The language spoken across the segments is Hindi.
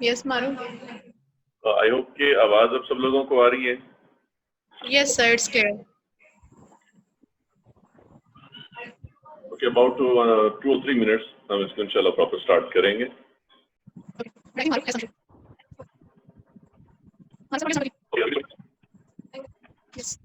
यस मारू। आई होप कि आवाज अब सब लोगों को आ रही है। Yes sir, it's clear. Okay, about 2 or 3 minutes हम इसको इंशाल्लाह प्रॉपर स्टार्ट करेंगे। यस।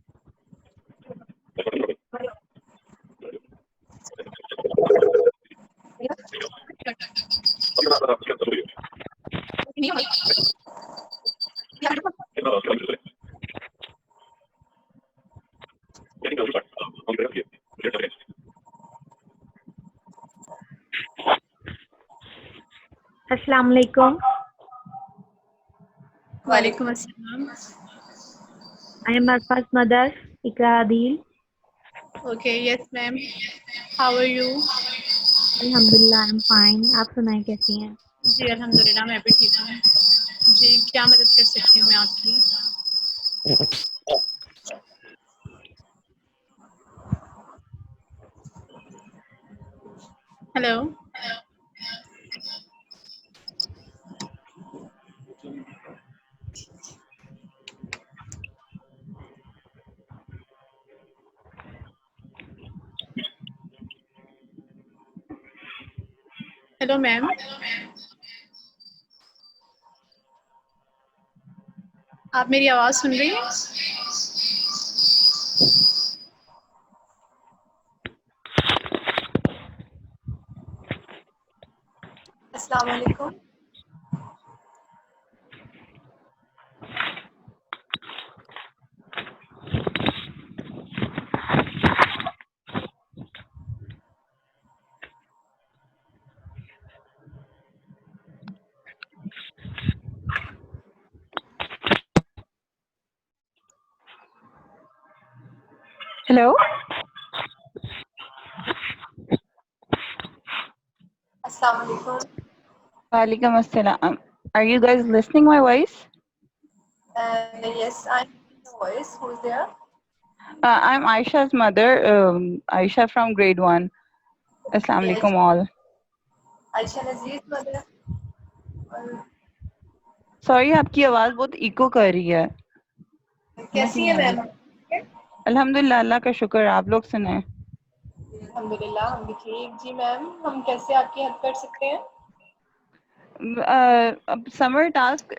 अस्सलाम वालेकुम। वालेकुम अस्सलाम। I am Arfaz mother, Ikra Adil. Okay, yes ma'am. How are you? अल्हम्दुलिल्लाह आई एम फाइन। आप सुनाएं कैसी हैं? जी अल्हम्दुलिल्लाह, मैं भी ठीक हूँ। जी, क्या मदद कर सकती हूँ मैं आपकी? हेलो। Hello ma'am. आप मेरी आवाज़ सुन रही हैं? अस्सलाम वालेकुम। Hello? अस्सलाम वालेकुम। Walaikum assalam. Are you guys listening my voice? Yes, I'm the voice. Who's there? I'm Aisha's mother, Aisha from grade 1. Assalamu Yes, alaikum all. Ayesha Nazir mother. Sorry आपकी आवाज़ बहुत इको कर रही है। समझ कैसी नहीं है आ रही। मैम? अल्हम्दुलिल्लाह, अल्लाह का शुक्र। आप लोग सुनाएं। अल्हम्दुलिल्लाह, हम भी ठीक। जी मैम, हम कैसे आपकी हेल्प कर सकते हैं? अब समर टास्क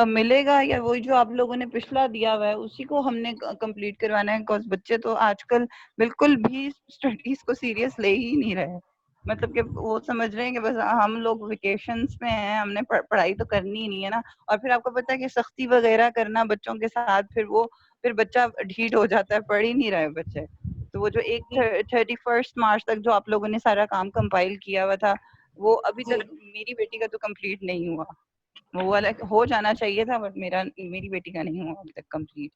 मिलेगा या वही जो आप लोगों ने पिछला दिया हुआ है उसी को हमने कंप्लीट करवाना है? बिकॉज बच्चे तो आजकल बिल्कुल भी स्टडीज को सीरियस ले ही नहीं रहे। मतलब कि वो समझ रहे हैं कि बस हम लोग वेकेशंस में हैं, हमने पढ़ाई तो करनी ही नहीं है ना। और फिर आपको पता है कि सख्ती वगैरह करना बच्चों के साथ, फिर बच्चा ढीठ हो जाता है, पढ़ ही नहीं रहे बच्चे। तो वो जो 31 मार्च तक जो आप लोगों ने सारा काम कंपाइल किया हुआ था वो अभी तक मेरी बेटी का तो कंप्लीट नहीं हुआ। वो वाला हो जाना चाहिए था बट मेरी बेटी का नहीं हुआ अभी तक कंप्लीट।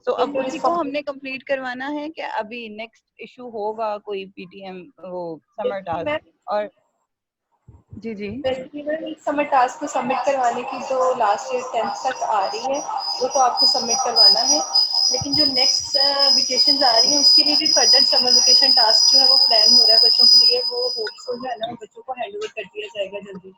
तो अब उसी को हमने कंप्लीट करवाना है कि अभी नेक्स्ट इशू होगा कोई पीटीएम वो समर टास्क? और जी जी फेस्टिवल समर टास्क को सबमिट करवाने की जो लास्ट ईयर 10th तक आ रही है वो तो आपको सबमिट करवाना है, लेकिन जो नेक्स्ट वेकेशन आ रही है उसके लिए भी फर्दर समर वेकेशन टास्क जो है वो प्लान हो रहा है बच्चों के लिए। वो होप्स जो है ना वो बच्चों को हैंड ओवर कर दिया जाएगा जल्दी।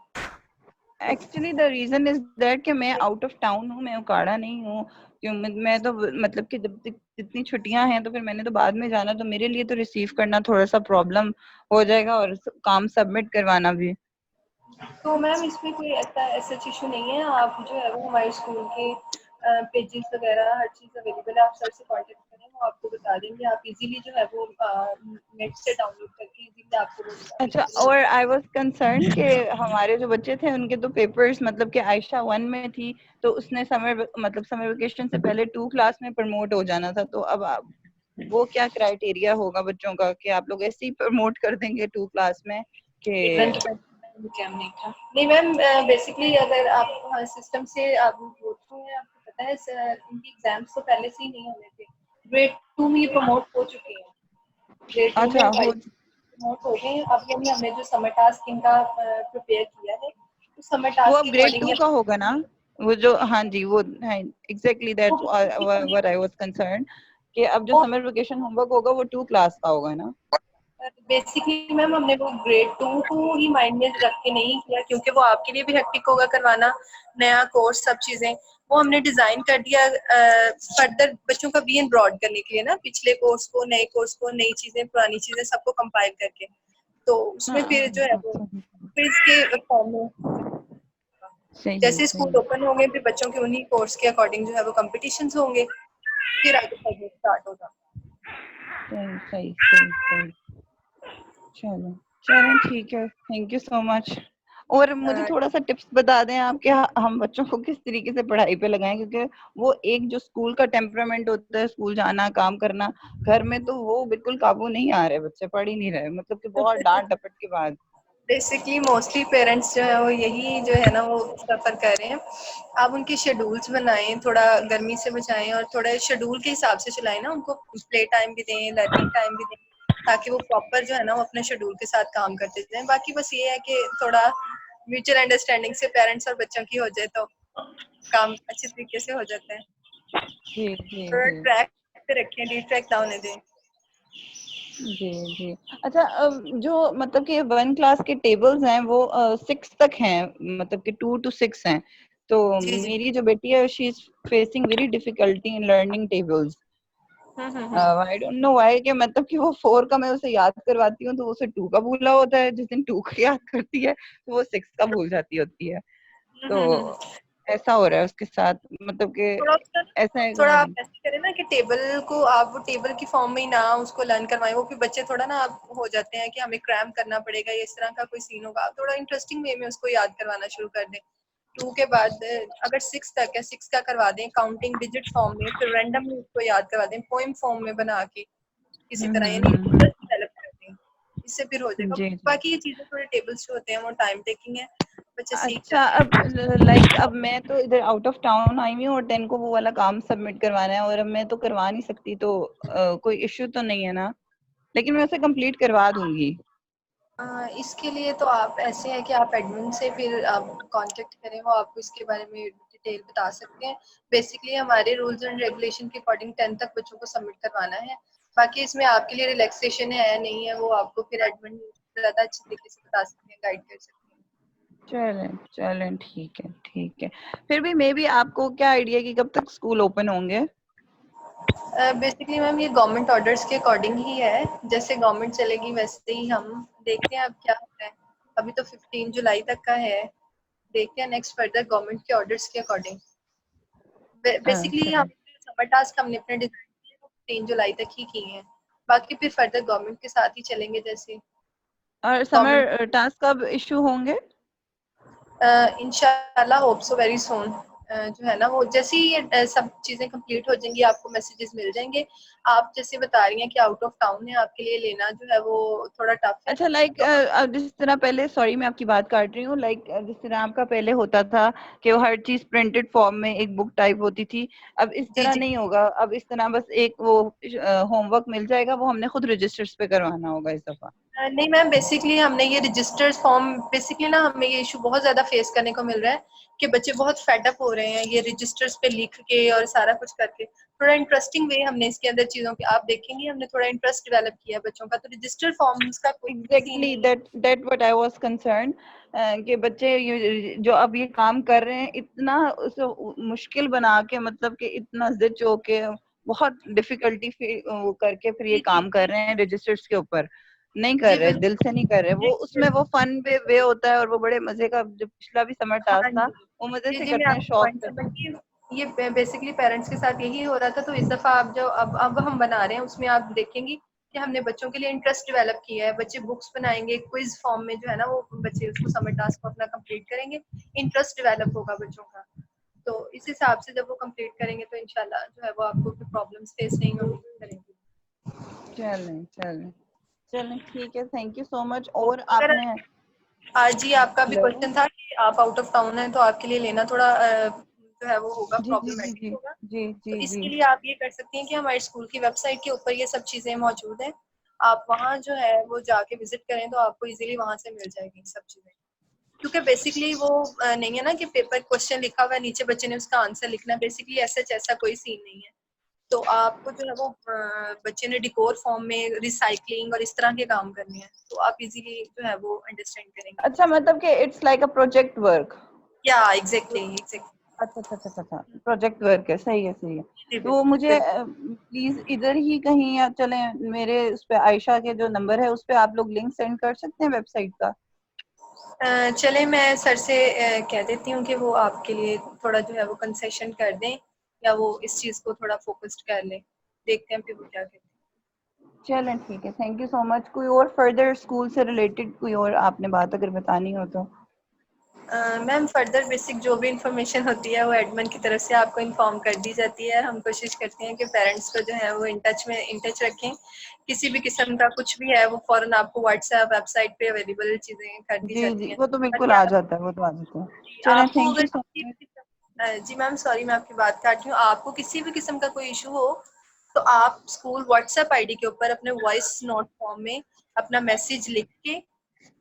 Actually the reason is that कि मैं आउट ऑफ टाउन हूँ, मैं उकाड़ा नहीं हूँ। क्यों मैं तो मतलब कि जब तक जितनी छुट्टियां हैं तो फिर मैंने तो बाद में जाना, तो मेरे लिए तो रिसीव करना थोड़ा सा प्रॉब्लम हो जाएगा और काम सबमिट करवाना भी। तो मैम इसमें कोई ऐसा इशू नहीं है। आप जो है वो हमारे स्कूल के पेजेस वगैरह हर चीज़ अवेलेबल है। आप सर से कांटेक्ट करें, वो आपको बता देंगे। आप इजीली जो है वो नेट से डाउनलोड करके इजीली आपको वो बता अच्छा, देंगे। और आई वाज कंसर्न कि हमारे जो बच्चे थे उनके तो पेपर्स, मतलब कि आयशा 1 में थी तो उसने समर वेकेशन से पहले 2 क्लास में प्रमोट हो जाना था। तो अब वो क्या क्राइटेरिया होगा बच्चों का कि आप लोग ऐसे ही प्रमोट कर देंगे 2 क्लास में कि? नहीं मैम, बेसिकली अगर आप सिस्टम से आप गो थ्रू हैं, आपको पता है इनकी एग्जाम्स तो पहले से ही नहीं होने थे। ग्रेड 2 में ये प्रमोट हो चुके हैं। ग्रेड 2 अच्छा में हो। प्रमोट हो गए हैं। अब यानी हमने जो समर टास्क इनका प्रिपेयर किया है तो समर वो टास्क अब के ग्रेड अकॉर्डिंग 2 का होगा ना? वो जो, हाँ जी, वो है exactly that's what I was concern कि अब जो समर वेकेशन होमवर्क होगा वो 2 क्लास का होगा ना? बेसिकली मैम हमने वो ग्रेड 2 को ही माइंड में रख के नहीं किया, क्योंकि वो आपके लिए भी हेक्टिक होगा करवाना, नया कोर्स, सब चीजें वो हमने डिजाइन कर दिया फर्दर बच्चों का वी एन ब्रॉड करने के लिए ना, पिछले कोर्स को, नए कोर्स को, नई चीजें, पुरानी चीजें सबको कंपाइल करके, तो उसमें फिर जो है वो क्विज के फॉर्म में, जैसे स्कूल ओपन होंगे फिर बच्चों के उन्हीं कोर्स के अकॉर्डिंग जो है वो कॉम्पिटिशन्स होंगे, फिर आगे स्टार्ट होगा। सही सही सही। चलो चलें ठीक है, थैंक यू सो मच। और मुझे थोड़ा सा टिप्स बता दें आप कि हम बच्चों को किस तरीके से पढ़ाई पे लगाएं, क्योंकि वो एक जो स्कूल का टेम्परामेंट होता है, स्कूल जाना, काम करना, घर में तो वो बिल्कुल काबू नहीं आ रहे, बच्चे पढ़ ही नहीं रहे, मतलब कि बहुत डांट डपट के बाद। बेसिकली मोस्टली पेरेंट्स जो है वो यही जो है ना वो सफर कर रहे हैं। आप उनके शेड्यूल्स बनाएं, थोड़ा गर्मी से बचाएं और थोड़ा शेड्यूल के हिसाब से चलाएं ना, उनको प्ले टाइम भी दें, लर्निंग टाइम भी दें, ताकि वो प्रॉपर जो है ना वो अपने शेड्यूल के साथ काम करते जाएं। बाकी बस ये है कि थोड़ा म्यूचुअल अंडरस्टैंडिंग से पेरेंट्स और बच्चों की हो जाए तो काम अच्छे तरीके से हो जाता है। जी जी थोड़ा जी ट्रैक पे रखें, डिस्ट्रैक्ट ना होने दें। जी जी। अच्छा, जो मतलब कि 1 क्लास के टेबल्स हैं वो 6 तक हैं, मतलब कि 2 to 6 हैं, तो जी जी। मेरी जो बेटी है she is facing very difficulty in learning tables. I don't know why, कि मतलब कि वो 4 का मैं उसे याद करवाती हूँ तो उसे 2 का भूला होता है, जिस दिन 2 का याद करती है तो वो 6 का भूल जाती होती है। तो ऐसा हो रहा है उसके साथ, मतलब कि थोड़ा ऐसा है। थोड़ा आप ऐसे करें ना कि टेबल को आप वो टेबल की फॉर्म में ही ना उसको लर्न करवाएं, वो फिर बच्चे थोड़ा ना आप हो जाते हैं कि हमें क्रैम करना पड़ेगा या इस तरह का कोई सीन होगा, आप थोड़ा इंटरेस्टिंग वे में उसको याद करवाना शुरू कर दें। 2 के बाद अगर 6 तक है 6 का करवा दें काउंटिंग डिजिट फॉर्म में, फिर रैंडमली उसको याद करवा दें पोएम फॉर्म में बना के किसी तरह, यानी इंटरेस्ट डेवलप कर दें, इससे फिर हो जाएगा। जी जी। बाकी ये चीजें थोड़े टेबल्स जो होते हैं वो टाइम टेकिंग है, बच्चे सीख अच्छा, जाते अब लाइक अब मैं तो इधर आउट ऑफ टाउन आई हुई हूँ और 10 को वो वाला काम सबमिट करवाना है, और अब मैं तो करवा नहीं सकती, तो कोई इश्यू तो नहीं है ना? लेकिन मैं उसे कंप्लीट करवा दूंगी। इसके लिए तो आप ऐसे हैं कि आप एडमिन से फिर आप कांटेक्ट करें, वो आपको इसके बारे में डिटेल बता सकते हैं। बेसिकली हमारे रूल्स एंड रेगुलेशन के अकॉर्डिंग 10 तक बच्चों को सबमिट करवाना है। बाकी इसमें आपके लिए रिलैक्सेशन है नहीं है वो आपको फिर एडमिन ज़्यादा अच्छे तरीके से बता सकते हैं, गाइड कर सकते हैं। चलें चलें ठीक है ठीक है। फिर भी मे बी आपको क्या आइडिया कि कब तक स्कूल ओपन होंगे? बेसिकली मैम ये गवर्नमेंट ऑर्डर्स के अकॉर्डिंग ही है, जैसे गवर्नमेंट चलेगी वैसे ही हम देखते हैं अब क्या होता है। अभी तो 15 जुलाई तक का है, देखते हैं नेक्स्ट फर्दर गवर्नमेंट के ऑर्डर्स के अकॉर्डिंग। बेसिकली अच्छा, हम समर टास्क हमने अपने डिजाइन किए वो 3 जुलाई तक ही किए हैं, बाकी फिर फर्दर गवर्नमेंट के साथ ही चलेंगे जैसे और गवर्नमेंट। समर टास्क कब इशू होंगे? इंशाल्लाह होप सो वेरी सून, जो है ना वो जैसे ही ये सब चीजें कंप्लीट हो जाएंगी आपको मैसेजेस मिल जाएंगे। आप जैसे बता रही हैं कि आउट ऑफ टाउन है, आपके लिए लेना जो है वो थोड़ा टफ है, अच्छा, लाइक तो अब जिस तरह पहले, सॉरी मैं आपकी बात काट रही हूँ, लाइक जिस तरह आपका पहले होता था कि वो हर चीज प्रिंटेड फॉर्म में एक बुक टाइप होती थी, अब इस जी तरह जी। नहीं होगा। अब इस तरह बस एक वो होमवर्क मिल जाएगा, वो हमने खुद रजिस्टर्स पे करवाना होगा इस दफा। नहीं मैम, बेसिकली हमने ये रजिस्टर्ड फॉर्म, बेसिकली ना हमें ये इशू बहुत ज्यादा फेस करने को मिल रहा है कि बच्चे बहुत फेड अप हो रहे हैं ये रजिस्टर्स पे लिख के और सारा कुछ करके। थोड़ा इंटरेस्टिंग वे हमने इसके अंदर चीजों की, आप देखेंगे हमने थोड़ा इंटरेस्ट डेवलप किया है बच्चों का, तो रजिस्टर्ड फॉर्म्स का कोई सीन एग्जैक्टली नहीं है। That what I was concern, कि बच्चे जो अब ये काम कर रहे हैं इतना उसे मुश्किल बना के, मतलब कि इतना जिद हो के, बहुत डिफिकल्टी वो करके फिर ये जी जी काम कर रहे हैं रजिस्टर्स के ऊपर, नहीं कर जी रहे, बिल्कुल। दिल से नहीं कर रहे वो, उसमें वो फन वे होता है और वो बड़े मजे का, जो पिछला भी समर टास्क हाँ था जी वो मजे जी से जी, मैं करते हैं, आपका शौक पॉइंट से। समझ गई। ये बेसिकली पेरेंट्स के साथ यही हो रहा था, तो इस दफा आप जो अब हम बना रहे हैं उसमें आप देखेंगे कि हमने बच्चों के लिए इंटरेस्ट डेवलप किया है। बच्चे बुक्स बनाएंगे क्विज फॉर्म में जो है ना, वो बच्चे उसको समर टास्क को अपना कंप्लीट करेंगे, इंटरेस्ट डेवलप होगा बच्चों का। तो इस हिसाब से जब वो कंप्लीट करेंगे तो इंशाल्लाह जो है वो आपको कोई प्रॉब्लम्स फेस नहीं होगी करेंगे। चलें चलें चलें ठीक है, थैंक यू सो मच। और अगर आपने आज ही आपका भी हेलो, क्वेश्चन था कि आप आउट ऑफ टाउन है तो आपके लिए लेना थोड़ा जो है वो होगा, जी जी जी प्रॉब्लमेटिक जी होगा। जी तो जी जी इसके लिए आप ये कर सकती हैं कि हमारे स्कूल की वेबसाइट के ऊपर ये सब चीजें मौजूद हैं, आप वहाँ जो है वो जाके विजिट करें तो आपको इजीली वहाँ से मिल जाएगी सब चीजें। क्योंकि बेसिकली वो नहीं है ना कि पेपर क्वेश्चन लिखा हुआ है नीचे बच्चे ने उसका आंसर लिखना, बेसिकली ऐसा कोई सीन नहीं है। तो आपको जो है वो बच्चे ने डिकोर फॉर्म में रिसाइकलिंग और इस तरह के काम करने हैं, तो आप इजीली जो है वो अंडरस्टैंड करेंगे। अच्छा, मतलब कि it's like a project work. या एग्जैक्टली। अच्छा, प्रोजेक्ट वर्क है, सही है। जी, तो मुझे प्लीज इधर ही कहीं, या चले मेरे उस पे आयशा के जो नंबर है उस पे आप लोग लिंक सेंड कर सकते हैं वेबसाइट का। चले मैं सर से कह देती हूँ कि वो आपके लिए थोड़ा जो है वो कंसेशन कर दें, या वो इस चीज को थोड़ा फोकस्ड कर लें। देखते हैं फिर वो क्या कहते हैं। चलें ठीक है, थैंक यू सो मच। कोई और फर्दर स्कूल से रिलेटेड कोई और आपने बात अगर बतानी हो तो। मैम फर्दर बेसिक जो भी इंफॉर्मेशन होती है वो एडमिन की तरफ से आपको इन्फॉर्म कर दी जाती है। हम कोशिश करते हैं कि पेरेंट्स को जो है वो इन टच रखें। किसी भी किस्म का कुछ भी है वो फौरन आपको व्हाट्सएप वेबसाइट पे अवेलेबल चीजें कर दी जाती जी, हैं। वो तो बिल्कुल ताकि आ जाता है, वो तो आ जाता है। चलें, आपको थैंक अगर यू सो किसी मच। भी जी मैम सॉरी मैं आपकी बात काट रही हूँ। आपको किसी भी किस्म का कोई इशू हो तो आप स्कूल व्हाट्सएप आईडी के ऊपर अपने वॉइस नोट फॉर्म में अपना मैसेज लिख के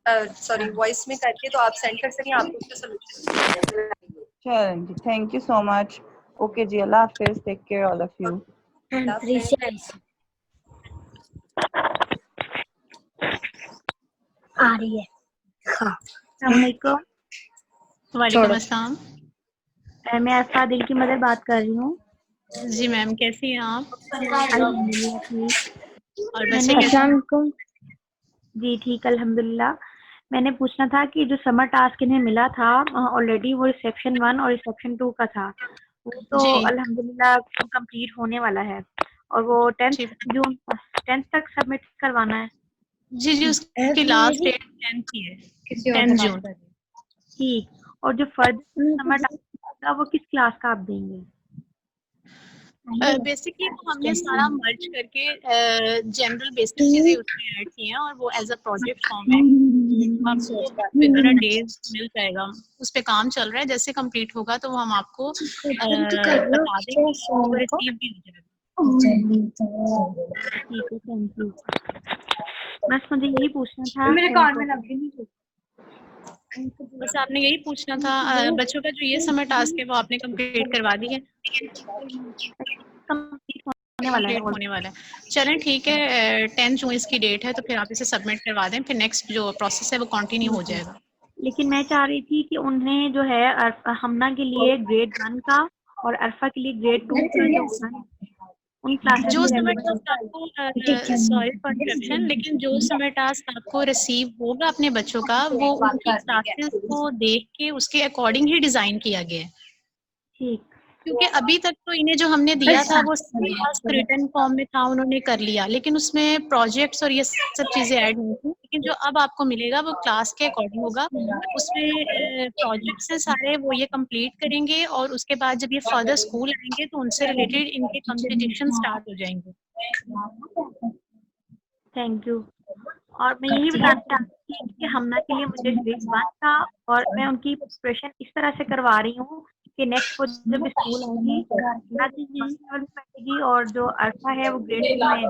सॉरी वॉइस में करके तो आप सेंड कर सकें, आपको उसका सोल्यूशन मिल जाएगा। चलें जी, thank you so much. Okay जी, अल्लाह हाफिज, take care all of you. अल्लाह हाफिज़। आ रही है। हाँ। अस्सलामुअलैकुम। वालेकुम अस्सलाम। मैं अरफा दिल की मदर बात कर रही हूँ। जी मैम, कैसी हैं आप? अल्हम्दुलिल्लाह ठीक। और बच्चे मैंने कैसे हैं? अस्सलामुअलैकुम। जी ठीक अल्हम्दुलिल्लाह। मैंने पूछना था कि जो समर टास्क इन्हें मिला था ऑलरेडी वो रिसेप्शन 1 और रिसेप्शन 2 का था, वो तो जी अल्हम्दुलिल्लाह कंप्लीट होने वाला है और वो 10th जी जून 10th तक सबमिट करवाना है। जी उसकी लास्ट डेट 10th की है, 10 जून। ठीक। और जो फर्दर समर टास्क था वो किस क्लास का आप देंगे? बेसिकली वो हमने सारा मर्ज करके जनरल बेसिक चीजें उसमें ऐड की हैं और वो एज अ प्रोजेक्ट फॉर्म है। आपको विद इन अ डेज मिल जाएगा। उस पे काम चल रहा है, जैसे कंप्लीट होगा तो वो हम आपको बता देंगे, वो रिसीव भी हो जाएगा। ठीक है, थैंक यू। बस मुझे यही पूछना था। मेरे कार्ड में लग गई। बस आपने यही पूछना था। बच्चों का जो ये समर टास्क है वो आपने कंप्लीट करवा दी है? कंप्लीट होने वाला है कंप्लीट होने वाला है। चलें ठीक है, 10 जून इसकी डेट है, तो फिर आप इसे सबमिट करवा दें, फिर नेक्स्ट जो प्रोसेस है वो कंटिन्यू हो जाएगा। लेकिन मैं चाह रही थी कि उन्हें जो है हमना के लिए ग्रेड 1 का और अरफा के लिए ग्रेड 2 का जो होगा ना, उन क्लासेस जो में समर रेगुलर टास्क आपको सॉरी फॉर इंटरप्शन, लेकिन जो समर टास्क आपको रिसीव होगा अपने बच्चों का वो उनकी क्लासेस को देख के उसके अकॉर्डिंग ही डिजाइन किया गया है। ठीक। क्योंकि अभी तक तो इन्हें जो हमने दिया था वो टास्क रिटन फॉर्म में था, उन्होंने कर लिया, लेकिन उसमें प्रोजेक्ट्स और ये सब चीजें ऐड नहीं थी। लेकिन जो अब आपको मिलेगा वो क्लास के अकॉर्डिंग होगा। उसमें प्रोजेक्ट्स हैं सारे, वो ये कंप्लीट करेंगे और उसके बाद जब ये फर्दर स्कूल आएंगे तो उनसे रिलेटेड इनके कंपटीशन स्टार्ट हो जाएंगे। Thank you. और मैं यही बताना चाहती थी कि हमना के लिए मुझे ग्रेड 1 का, और मैं उनकी प्रिपरेशन इस तरह से करवा रही हूँ कि नेक्स्ट वो जब स्कूल आएगी लेवल में बैठेगी और जो अरफा है वो ग्रेड 2 में।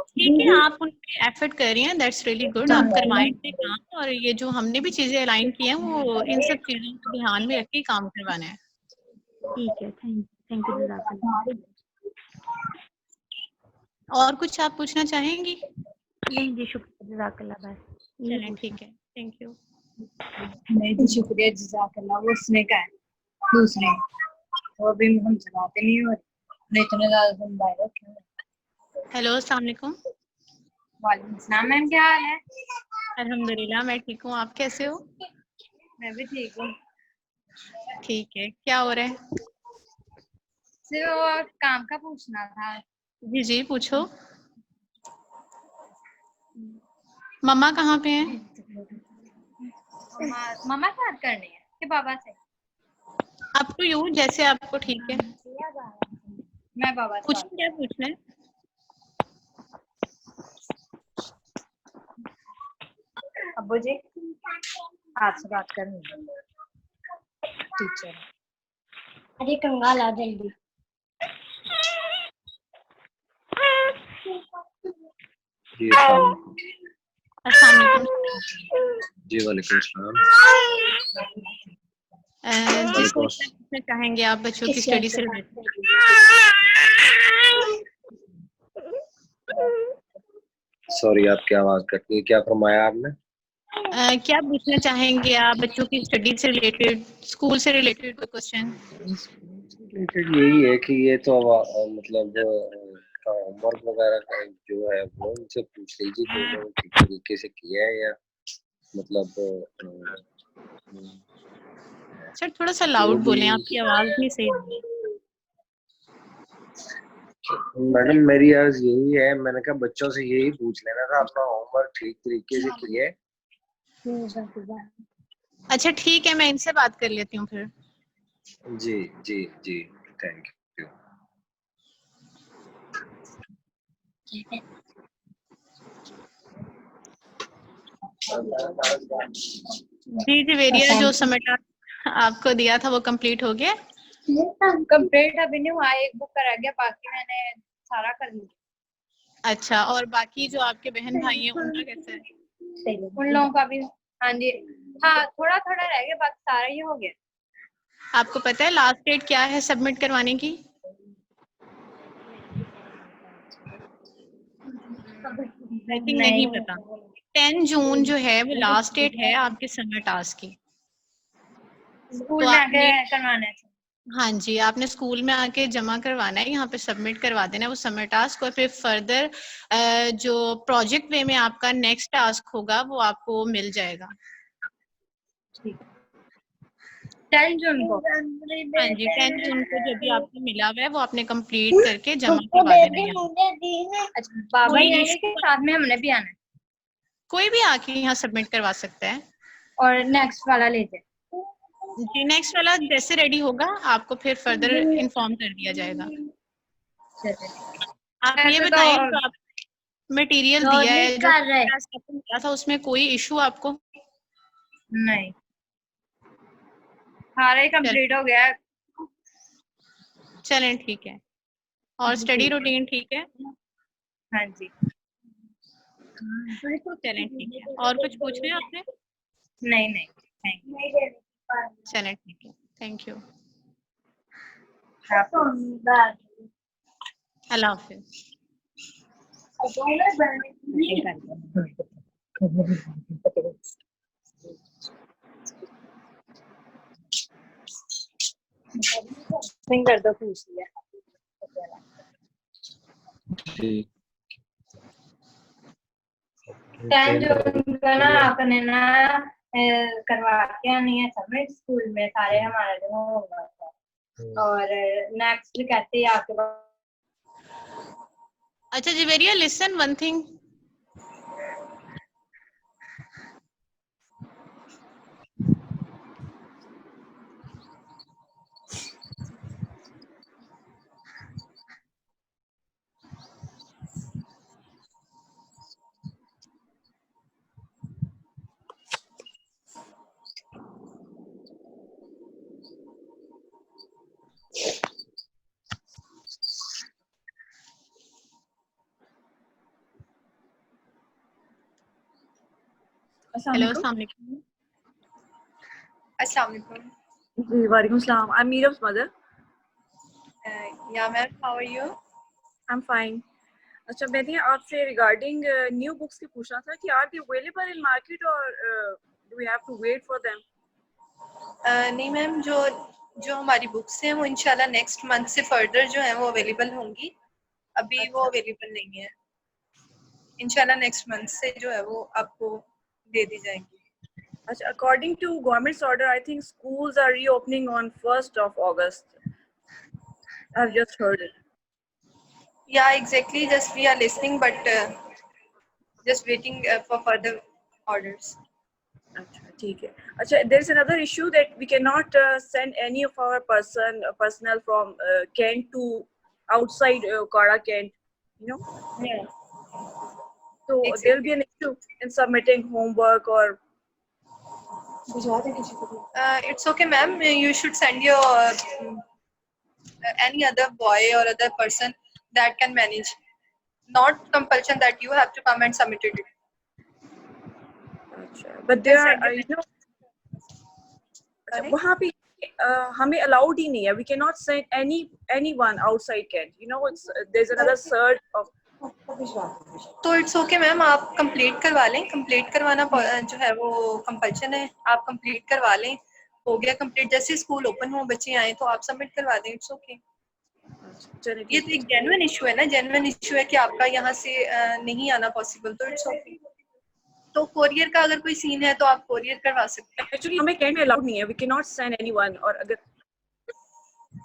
ठीक है, आप उन पे एफर्ट कर रही हैं, दैट्स रियली गुड। आप करवाएं अपने काम, और ये जो हमने भी चीजें अलाइन की हैं वो इन सब चीजों को ध्यान में रख के काम करवाना है। ठीक है, थैंक यू जज़ाकल्लाह। और कुछ आप पूछना चाहेंगी? नहीं जी, शुक्रिया जज़ाकल्लाह। बस चलें ठीक है, थैंक यू। नहीं जी, शुक्रिया जज़ाकल्लाह। वो उसने का है दूसरे, वो भी हम चलाते नहीं और नहीं इतने ज्यादा हम बाहर रखे। हेलो, अस्सलाम वालेकुम। वालेकुम सलाम मैम, क्या हाल है? अल्हम्दुलिल्लाह, मैं ठीक हूँ, आप कैसे हो? मैं भी ठीक हूँ। ठीक है, क्या हो रहा है? सिर्फ वो काम का पूछना था। जी जी पूछो। मम्मा कहाँ पे हैं? मम्मा से बात करनी है कि बाबा से? आपको यूँ जैसे आपको ठीक है। मैं बाबा से पूछो, क्या पूछना है? अब्बू जी आपसे बात करनी है। टीचर अरे कंगाल आ जल्दी। जी अस्सलाम अस्सलाम वालेकुम। जी वालेकुम अस्सलाम। जिस पूछना चाहेंगे आप बच्चों की स्टडी से रिलेटेड? सॉरी, आपकी आवाज कट गई, क्या फरमाया आपने? क्या पूछना चाहेंगे आप बच्चों की स्टडी से रिलेटेड, स्कूल से रिलेटेड कोई क्वेश्चन? रिलेटेड यही है कि ये तो मतलब होमवर्क वगैरह का जो है वो उनसे पूछ लीजिए कि उन्होंने ठीक तरीके से किया है या मतलब सर थोड़ा सा लाउड बोलें, आपकी आवाज नहीं सही। मैडम मेरी अर्ज यही है, मैंने कहा बच्चों से यही पूछ लेना था अपना होमवर्क ठीक तरीके से किया है। अच्छा ठीक है, मैं इनसे बात कर लेती हूँ फिर। जी जी जी, थैंक यू। जी जवेरिया, जो समझ आपको दिया था वो कंप्लीट हो गया? कंप्लीट अभी नहीं हुआ, एक बुक का रह गया, बाकी मैंने सारा कर लिया। अच्छा, और बाकी जो आपके बहन भाई हैं उनका कैसा है? उन लोगों का भी हाँ जी, हाँ थोड़ा थोड़ा रह गया, बाकी सारा ही हो गया। आपको पता है लास्ट डेट क्या है सबमिट करवाने की? आई थिंक नहीं पता। 10 जून जो है वो लास्ट डेट है आपके समर टास्क की। स्कूल तो में आपने आके करवाना है। हाँ जी, आपने स्कूल में आके जमा करवाना है, यहाँ पे सबमिट करवा देना है वो समर टास्क, और फिर फर्दर जो प्रोजेक्ट वे में आपका नेक्स्ट टास्क होगा वो आपको मिल जाएगा। 10 जून को? हाँ जी, 10 जून को जो भी आपको मिला हुआ है वो आपने कंप्लीट करके जमा करवा देना है। अच्छा, बाबा ही आएंगे कि साथ में हमने भी आना है? कोई भी आके यहाँ सबमिट करवा सकता है। और नेक्स्ट वाला ले जाए? जी, नेक्स्ट वाला जैसे रेडी होगा आपको फिर फर्दर इन्फॉर्म कर दिया जाएगा। आप ये बताएं, तो आप मटेरियल दिया है जो मिला था उसमें कोई इशू आपको? नहीं, सारा कंप्लीट हो गया। चलें ठीक है। और स्टडी रूटीन ठीक है? हाँ जी। चलें ठीक है। और कुछ पूछ रहे हैं आपने? नहीं नहीं, थैंक यू। चलें ठीक है, thank you. Allah Hafiz. Finger तो पूछ लिया। ठीक, 10 जून का ना आपने ना करवा के आनी है सबमिट स्कूल में, सारे हमारा जो होगा, और नेक्स्ट कहते हैं आपके पास। अच्छा Javeria, listen one thing. Hello, अस्सलाम वालेकुम। अस्सलाम वालेकुम। जी वालेकुम सलाम। आई एम मीरम्स mother. Yeah ma'am, how are you? I am fine. अच्छा, मैंने आपसे रिगार्डिंग न्यू बुक्स की पूछना था कि are they available in market और do we have to wait for them? नहीं मैम, जो हमारी बुक्स हैं वो इंशाल्लाह नेक्स्ट मंथ से फर्दर जो है वो अवेलेबल होंगी। अभी वो अवेलेबल नहीं है। इंशाल्लाह नेक्स्ट मंथ से जो है वो आपको दे दी जाएंगी। अच्छा, according to government's order I think schools are reopening on 1st of August. I have just heard it. Yeah, exactly. Just we are listening, but just waiting for further orders. अच्छा ठीक है। अच्छा, there is another issue that we cannot send any of our personnel from Kent to outside Kara Kent, you know. Yeah. So exactly. there will be an issue in submitting homework or. It's okay, ma'am. You should send your any other boy or other person that can manage. Not compulsion that you have to come and submit it. अच्छा, but there are you know, अच्छा वहाँ पे हमें अलाउड ही नहीं है. We cannot send anyone outside Kent. You know, there's another surge of. तो इट्स ओके मैम, आप कंप्लीट करवा लें. कंप्लीट करवाना जो है वो कंपल्शन है. आप कंप्लीट करवा लें. हो गया कंप्लीट. जैसे स्कूल ओपन हो, बच्चे आए तो आप सबमिट करवा दें. It's okay. ये तो एक जेन्युइन इशू है ना. जेन्युइन इशू है कि आपका यहाँ से नहीं आना पॉसिबल. तो इट्स ओके. तो कोरियर का अगर कोई सीन है तो आप कोरियर करवा सकते हैं. Actually, हमें कैंट में अलाउड नहीं है. We cannot send anyone. और अगर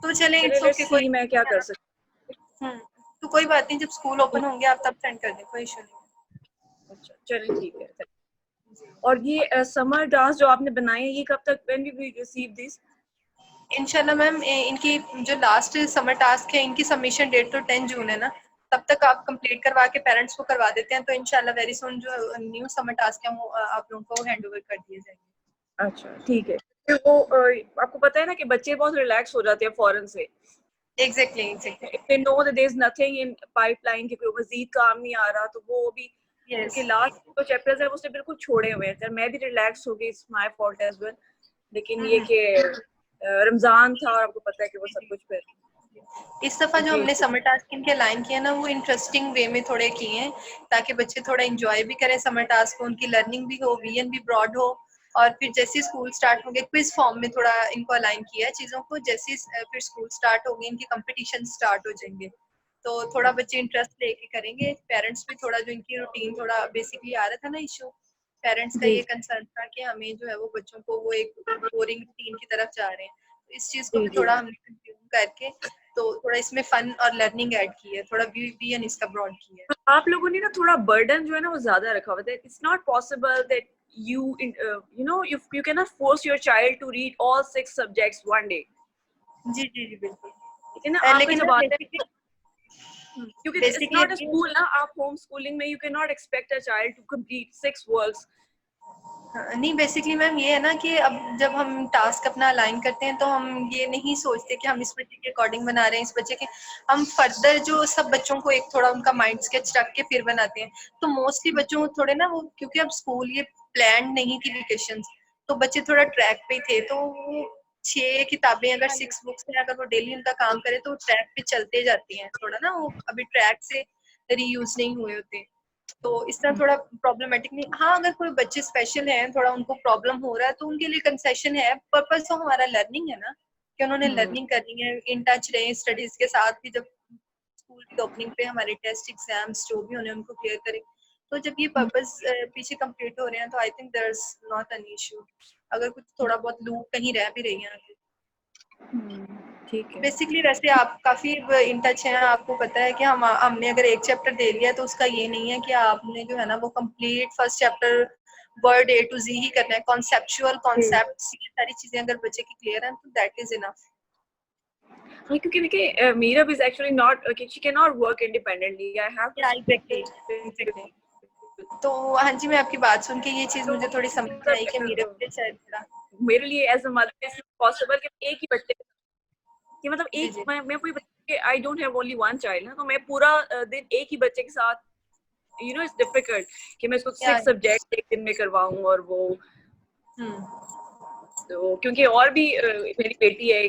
तो चलें, इट्स ओके. कोई मैं क्या कर सकती. तो कोई बात नहीं, जब स्कूल ओपन होंगे आप तब सेंड कर दें. कोई इशू नहीं. अच्छा चलिए ठीक है. और ये समर टास्क जो आपने बनाए हैं, ये कब तक, when we will receive this? इंशाल्लाह मैम, इनकी जो लास्ट समर टास्क है, इनकी सबमिशन डेट तो 10 जून है ना. तब तक आप कंप्लीट करवा के पेरेंट्स को करवा देते हैं तो इंशाल्लाह वेरी सून जो न्यू समर टास्क है वो आप लोगों को हैंड ओवर कर दिए जाएंगे. अच्छा ठीक है. फिर वो आपको पता है ना कि बच्चे बहुत रिलैक्स हो जाते हैं फौरन से. Exactly. If they know that there is nothing in pipeline, कि कोई मजीद काम नहीं आ रहा, तो वो भी उनके लास्ट जो चैप्टर्स है उसने बिल्कुल छोड़े हुए हैं. मैं भी रिलैक्स हो गई. It's my fault as well. लेकिन ये कि रमजान था और आपको पता है कि वो सब कुछ फिर इस दफा जो हमने समर टास्क इनके अलाइन किया ना, वो इंटरेस्टिंग वे में थोड़े किए हैं ताकि बच्चे थोड़ा एंजॉय भी करें समर टास्क को. उनकी लर्निंग भी हो, विजन भी ब्रॉड हो. और फिर जैसे स्कूल स्टार्ट होंगे, क्विज फॉर्म में थोड़ा इनको अलाइन किया है चीजों को. जैसे फिर स्कूल स्टार्ट होंगे, इनके कंपटीशन स्टार्ट हो जाएंगे तो थोड़ा बच्चे इंटरेस्ट लेके करेंगे. पेरेंट्स भी थोड़ा, जो इनकी रूटीन थोड़ा बेसिकली आ रहा था ना इशू, पेरेंट्स का ये कंसर्न था कि हमें जो है वो बच्चों को वो एक बोरिंग रूटीन की तरफ जा रहे हैं. तो इस चीज को भी थोड़ा हमने कंज्यूम करके तो थोड़ा इसमें फन और लर्निंग ऐड की है. थोड़ा विजन इसका ब्रॉड किया है. आप लोगों ने ना थोड़ा बर्डन जो है ना वो ज्यादा रखा हुआ है. It's not possible that you know you cannot force your child to read all 6 subjects one day. जी जी जी बिल्कुल. लेकिन आप जब आते हैं, क्योंकि it's not a school ना, आप होम स्कूलिंग में you cannot expect a child to complete 6 works. नहीं, बेसिकली मैम ये है ना कि अब जब हम टास्क अपना अलाइन करते हैं तो हम ये नहीं सोचते कि हम इस बच्चे के अकॉर्डिंग बना रहे हैं. इस बच्चे के हम फर्दर जो सब बच्चों को एक थोड़ा उनका माइंड स्केच रख के फिर बनाते हैं. तो मोस्टली बच्चों को थोड़े ना वो, क्योंकि अब स्कूल ये प्लान नहीं थी वेकेशंस, तो बच्चे थोड़ा ट्रैक पे थे. तो वो 6 किताबें अगर 6 बुक्स हैं, अगर वो डेली उनका काम करे तो ट्रैक पे चलते जाती हैं. थोड़ा ना वो अभी ट्रैक से रीयूज नहीं हुए होते. तो इस तरह थोड़ा प्रॉब्लमेटिक नहीं. हाँ, अगर कोई बच्चे स्पेशल हैं, थोड़ा उनको प्रॉब्लम हो रहा है तो उनके लिए कंसेशन है. पर्पस तो हमारा लर्निंग है ना, कि उन्होंने लर्निंग करनी है, इन टच रहे स्टडीज के साथ भी. जब स्कूल की ओपनिंग पे हमारे टेस्ट एग्जाम्स जो भी होने उनको क्लियर करें. तो जब ये पर्पस पीछे कंप्लीट हो रहे हैं तो I think there is not an issue. अगर कुछ थोड़ा बहुत लूप कहीं रह भी रही है ठीक है. बेसिकली वैसे आप काफी इन टच हैं. आपको पता है कि हमने अगर एक चैप्टर दे लिया तो उसका ये नहीं है कि आपने जो है ना वो complete first chapter word A to Z ही करना है. कॉन्सेप्चुअल कॉन्सेप्ट्स, ये सारी चीजें अगर बच्चे की क्लियर हैं तो दैट इज इनफ. क्योंकि देखिए Meera is actually not, she can not work independently. I have to. तो हाँ जी, मैं आपकी बात सुन के ये चीज मुझे थोड़ी समझ आई कि मेरे लिए as a mother is possible कि एक ही बच्चे कि मतलब एक मैं कोई बच्चे, I don't have only one child ना, तो मैं पूरा दिन एक ही बच्चे के साथ, यू नो, इट्स डिफिकल्ट कि मैं इसको 6 सब्जेक्ट एक दिन में करवाऊं. और वो तो क्योंकि और भी मेरी बेटी है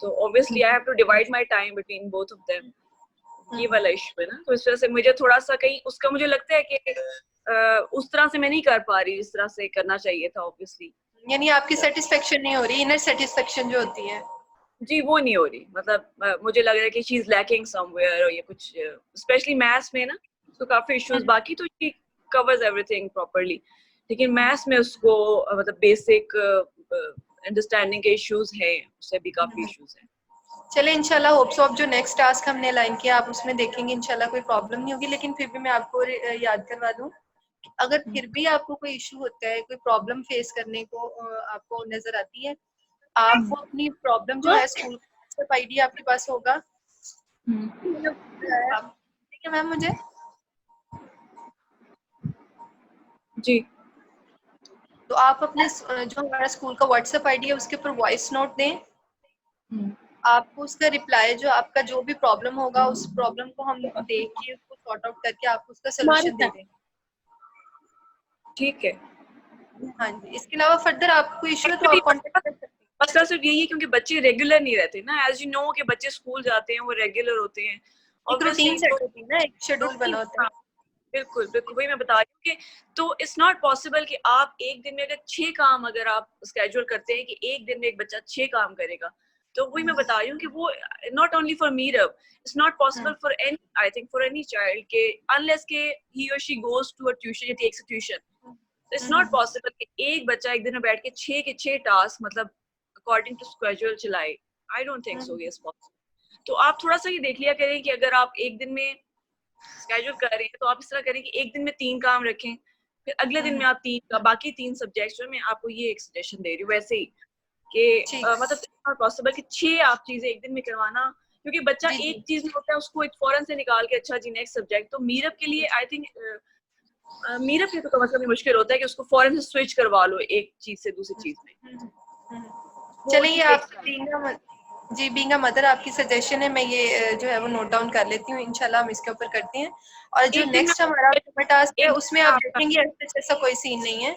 तो obviously I have to divide my time between both of them. ये वाला इशू है ना. तो इस वजह से मुझे थोड़ा सा कहीं उसका मुझे लगता है कि उस तरह से मैं नहीं कर पा रही जिस तरह से करना चाहिए था ऑब्वियसली. यानी आपकी सेटिस्फेक्शन नहीं हो रही, इनर सेटिस्फेक्शन जो होती है जी वो नहीं हो रही. मतलब मुझे लग रहा है कि शी इज लैकिंग समवेयर, और ये कुछ स्पेशली मैथ्स में ना तो काफी इश्यूज. बाकी तो शी कवर्स एवरीथिंग प्रॉपर्ली, लेकिन मैथ्स में उसको मतलब बेसिक अंडरस्टैंडिंग के इश्यूज हैं, उससे भी काफी इश्यूज हैं. चले इंशाल्लाह होप्स ऑफ जो नेक्स्ट टास्क हमने अलाइन किया आप उसमें देखेंगे इंशाल्लाह कोई प्रॉब्लम नहीं होगी. लेकिन फिर भी मैं आपको याद करवा दूं, अगर फिर भी आपको कोई इशू होता है, कोई प्रॉब्लम फेस करने को आपको नजर आती है, आप वो अपनी प्रॉब्लम जो है स्कूल व्हाट्सएप आईडी आपके पास होगा. ठीक है मैम. मुझे जी तो आप अपने जो हमारा स्कूल का व्हाट्सएप आईडी है उसके ऊपर वॉइस नोट दें. आपको उसका रिप्लाई, जो आपका जो भी प्रॉब्लम होगा उस प्रॉब्लम को हम देख के उसको सॉर्ट आउट करके आपको उसका सलूशन दे देंगे. ठीक है. हाँ जी. इसके अलावा फर्दर आपको इशू है तो आप कांटेक्ट कर सकते हैं. मसला सिर्फ यही है क्योंकि बच्चे रेगुलर नहीं रहते ना, एज यू नो कि बच्चे स्कूल जाते हैं, वो रेगुलर होते हैं, एक रूटीन सेट होती है ना, एक शेड्यूल बना होता है। बिल्कुल बिल्कुल, वही मैं बता रही हूँ कि तो इट्स नॉट पॉसिबल कि आप एक दिन में अगर 6 काम अगर आप स्केड्यूल करते हैं कि एक दिन में एक बच्चा 6 काम करेगा, तो वही मैं बता रही हूँ कि वो not only for Meerab, it's not possible for any, I think for any child के अनलेस के ही और she goes to a tuition या takes a tuition, it's not possible कि एक बच्चा एक दिन में बैठ के 6 के 6 टास्क मतलब अकॉर्डिंग टू स्केड्यूल चलाए। I don't think so yes possible. तो आप थोड़ा सा ये देख लिया करें कि अगर आप एक दिन में स्केड्यूल कर रहे हैं तो आप इस तरह करें कि एक दिन में 3 काम रखें, फिर अगले दिन में आप 3 बाकी 3 सब्जेक्ट्स जो मैं आपको ये एक सजेशन दे रही हूँ वैसे ही कि मतलब पॉसिबल कि 6 आप चीजें एक दिन में करवाना, क्योंकि बच्चा एक चीज में होता है उसको एक फौरन से निकाल के अच्छा जी नेक्स्ट सब्जेक्ट, तो मीरब के लिए आई थिंक मीरब के तो मतलब मुश्किल होता है कि उसको फौरन से स्विच करवा लो एक चीज से दूसरी चीज में। चलिए आप बीइंग अ मदर आपकी सजेशन है, मैं ये जो है वो नोट डाउन कर लेती हूँ, इंशाल्लाह हम इसके ऊपर करते हैं। और जो नेक्स्ट हमारा टास्क है उसमें आप देखेंगे ऐसा कोई सीन नहीं है।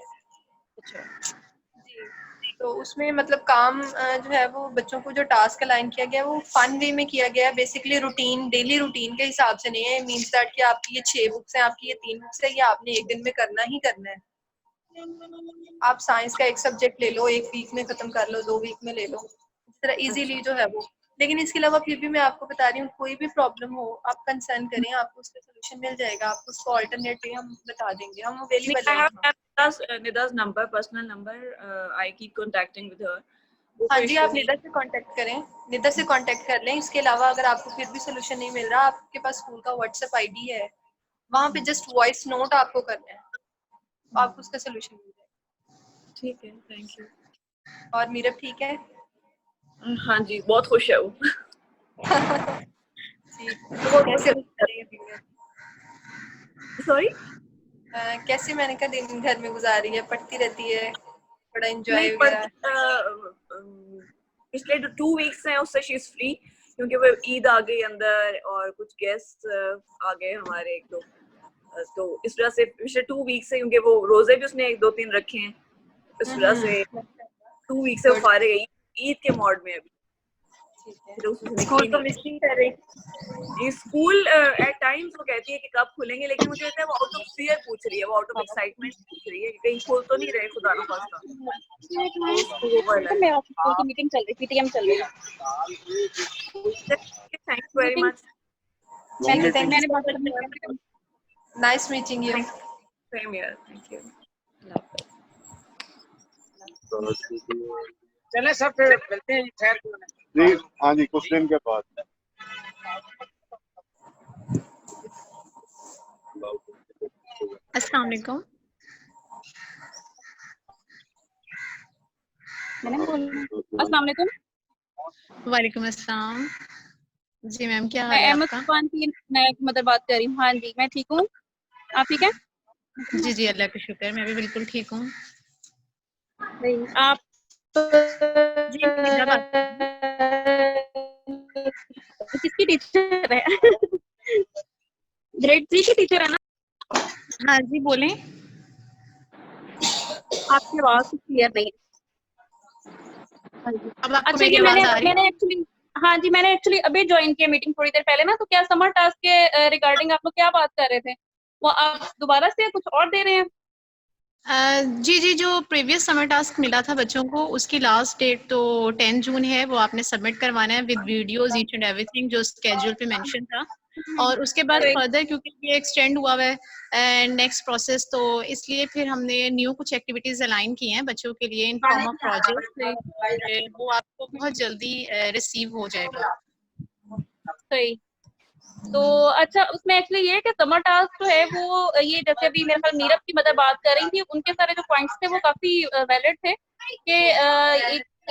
तो उसमें मतलब काम जो है वो बच्चों को जो टास्क अलाइन किया गया है वो फन वे में किया गया है, बेसिकली रूटीन डेली रूटीन के हिसाब से नहीं है। मींस दैट कि आपकी ये 6 बुक्स हैं, आपकी ये 3 बुक्स है, ये आपने एक दिन में करना ही करना है। आप साइंस का एक सब्जेक्ट ले लो, एक वीक में खत्म कर लो, 2 वीक में ले लो, इस तरह इजीली जो है वो। लेकिन इसके अलावा फिर भी मैं आपको बता रही हूँ, कोई भी प्रॉब्लम हो आप कंसर्न करें, आपको उसका सोल्यूशन मिल जाएगा, आपको उसको ऑल्टरनेटिव हम बता देंगे, हम अवेलेबल हैं। Nida's number, personal number, I keep contacting with her. हाँ जी, आप निदा से कांटेक्ट करें, निदा से कांटेक्ट कर लें। इसके अलावा अगर आपको फिर भी सोल्यूशन नहीं मिल रहा, आपके पास स्कूल का व्हाट्सएप आईडी है, वहाँ पे जस्ट वॉइस नोट आपको करना है, आपको उसका सोल्यूशन मिल जाएगा। ठीक है, थैंक यू। और मीरब ठीक है? हाँ जी, बहुत खुश है वो। सॉरी, कैसे मैंने कहा दिन घर में गुजारी है, पढ़ती रहती है, बड़ा एंजॉय वगैरह? पिछले 2 वीक्स हैं उससे शी इज फ्री, क्योंकि वो ईद आ गई अंदर और कुछ गेस्ट आ गए हमारे एक दो, तो इस वजह से पिछले 2 वीक्स से, क्योंकि वो रोजे भी उसने 1-2 3 रखे हैं, इस वजह से 2 वीक से वो फारिग है ईद के मोड में अभी। स्कूल तो मिस नहीं कर रही? स्कूल एट टाइम्स वो कहती है कि कब खुलेंगे, लेकिन मुझे लगता है वो आउट ऑफ फियर पूछ रही है, वो आउट ऑफ एक्साइटमेंट पूछ रही है कि कहीं खोल तो नहीं रहे खुदा ना खास्ता। मैं स्कूल की मीटिंग चल रही, पीटीएम चल रही है। Thank you very much. Nice meeting you. Same here, thank you. चले सब फिर मिलते हैं खैर जी। हाँ जी, कुछ दिन के बाद। अस्सलाम वालेकुम। अस्सलाम वालेकुम। वालेकुम अस्सलाम। जी मैम, क्या हाल मैं है अहमद आपका? खान की मैं मतलब बात कर रही हूँ। हाँ जी, मैं ठीक हूँ, आप ठीक है? जी जी, अल्लाह का शुक्र, मैं भी बिल्कुल ठीक हूँ। आप जी किसकी टीचर है? ग्रेड 3 की टीचर है ना? हाँ जी, बोलें। आपकी आवाज क्लियर नहीं है। हाँ जी, अब आपको अच्छा मेरी ये आवाज आ रही है? मैंने एक्चुअली अभी ज्वाइन किया मीटिंग थोड़ी देर पहले ना, तो क्या समर टास्क के रिगार्डिंग आप लोग क्या बात कर रहे थे, वो आप दोबारा से कुछ और दे रहे हैं? जी जी, जो प्रीवियस समर टास्क मिला था बच्चों को, उसकी लास्ट डेट तो 10 जून है, वो आपने सबमिट करवाना है with videos each and everything जो स्केड्यूल पे मेंशन था। और उसके बाद फर्दर क्योंकि ये एक्सटेंड हुआ है एंड नेक्स्ट प्रोसेस, तो इसलिए फिर हमने न्यू कुछ एक्टिविटीज अलाइन की हैं बच्चों के लिए इन फॉर्म ऑफ प्रोजेक्ट, वो आपको बहुत जल्दी रिसीव हो जाएगा। सही। तो अच्छा, उसमें एक्चुअली ये कि समर टास्क जो है वो ये जैसे अभी मेरे ख्याल नीरब की मदर बात कर रही थी, उनके सारे जो पॉइंट्स थे वो काफी वैलिड थे कि